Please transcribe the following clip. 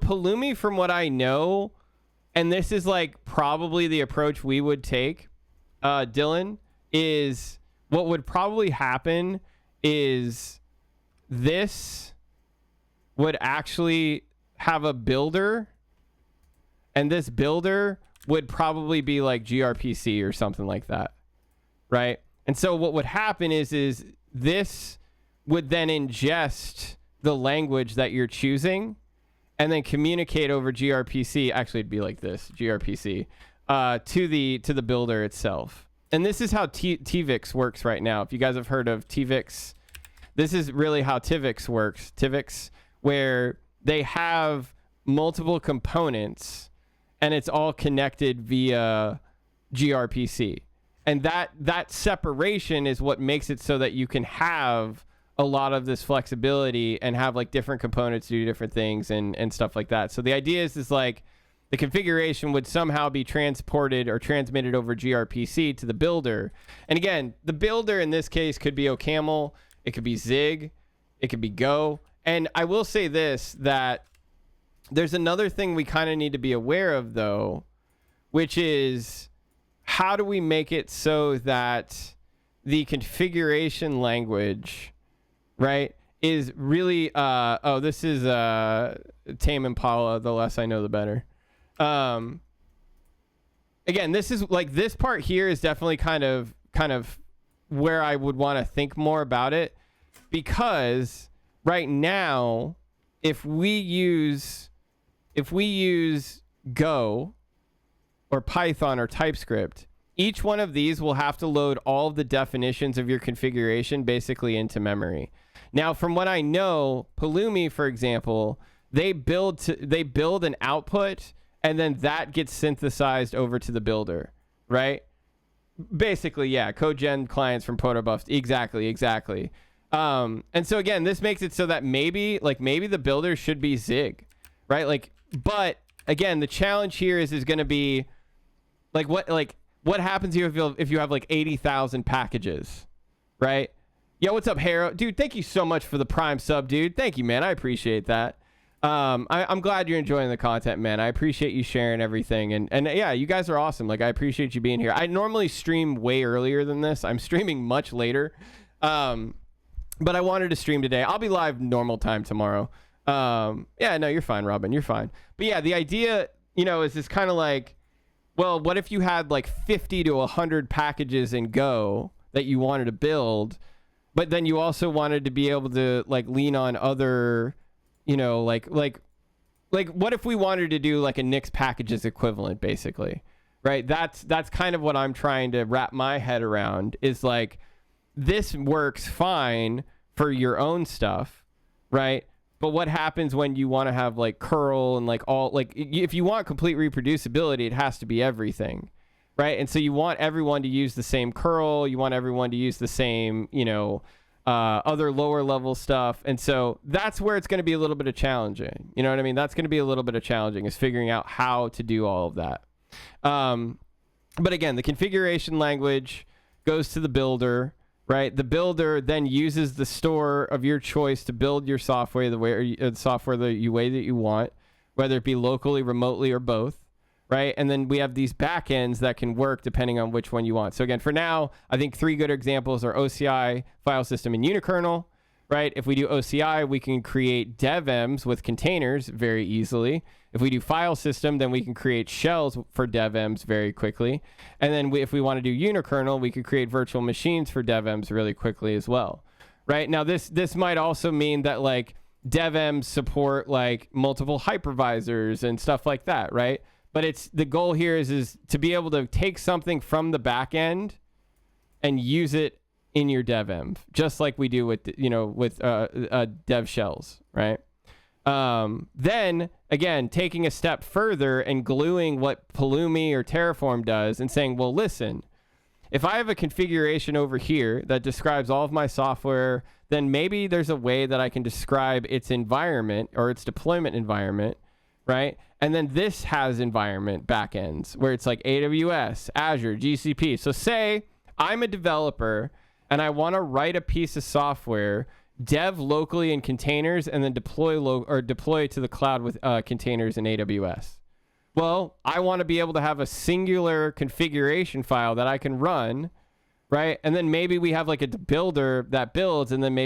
Pulumi, from what I know, and this is like probably the approach we would take, Dylan, is what would probably happen is this would actually have a builder, and this builder would probably be like gRPC or something like that, right? And so what would happen is this would then ingest the language that you're choosing and then communicate over gRPC. Actually, it'd be like this, gRPC, to the builder itself. And this is how TVIX works right now. If you guys have heard of TVIX, this is really how TVIX works. TVIX, where they have multiple components and it's all connected via gRPC. And that separation is what makes it so that you can have a lot of this flexibility and have like different components do different things and stuff like that. So the idea is like the configuration would somehow be transported or transmitted over gRPC to the builder. And again, the builder in this case could be OCaml, it could be Zig, it could be Go. And I will say this, that there's another thing we kind of need to be aware of though, which is how do we make it so that the configuration language, right, is really, this is Tame Impala, the less I know, the better. Again, this is like, this part here is definitely kind of where I would want to think more about it, because right now, if we use Go or Python or TypeScript, each one of these will have to load all of the definitions of your configuration basically into memory. Now, from what I know, Pulumi, for example, they build an output, and then that gets synthesized over to the builder, right? Basically, yeah, code gen clients from protobuf. Exactly. And so again, this makes it so that maybe the builder should be Zig, right? Like, but again, the challenge here is going to be what happens here if you have like 80,000 packages, right? Yo, what's up, Haro? Dude, thank you so much for the Prime sub, dude. Thank you, man. I appreciate that. I'm glad you're enjoying the content, man. I appreciate you sharing everything. And yeah, you guys are awesome. Like, I appreciate you being here. I normally stream way earlier than this. I'm streaming much later. But I wanted to stream today. I'll be live normal time tomorrow. Yeah, no, you're fine, Robin. You're fine. But yeah, the idea, is this kind of like, well, what if you had like 50 to 100 packages in Go that you wanted to build, but then you also wanted to be able to like lean on other, like what if we wanted to do like a Nix packages equivalent, basically, right? That's kind of what I'm trying to wrap my head around, is like, this works fine for your own stuff, right? But what happens when you want to have like curl and like all, like if you want complete reproducibility, it has to be everything, right? And so you want everyone to use the same curl. You want everyone to use the same, other lower level stuff. And so that's where it's going to be a little bit of challenging. You know what I mean? That's going to be a little bit of challenging, is figuring out how to do all of that. But again, the configuration language goes to the builder, right? The builder then uses the store of your choice to build your software the way that you want, whether it be locally, remotely, or both, right? And then we have these backends that can work depending on which one you want. So again, for now, I think 3 good examples are OCI, file system, and unikernel, right? If we do OCI, we can create devms with containers very easily. If we do file system, then we can create shells for devms very quickly. And then if we want to do unikernel, we could create virtual machines for devms really quickly as well, right? Now, this might also mean that like devms support like multiple hypervisors and stuff like that, right? But the goal here is to be able to take something from the back end and use it in your devenv, just like we do with dev shells, right? Then again, taking a step further and gluing what Pulumi or Terraform does and saying, well, listen, if I have a configuration over here that describes all of my software, then maybe there's a way that I can describe its environment or its deployment environment, right? And then this has environment backends where it's like AWS, Azure, GCP. So say I'm a developer and I want to write a piece of software dev locally in containers, and then deploy to the cloud with containers in AWS. Well, I want to be able to have a singular configuration file that I can run, right? And then maybe we have like a builder that builds, and then maybe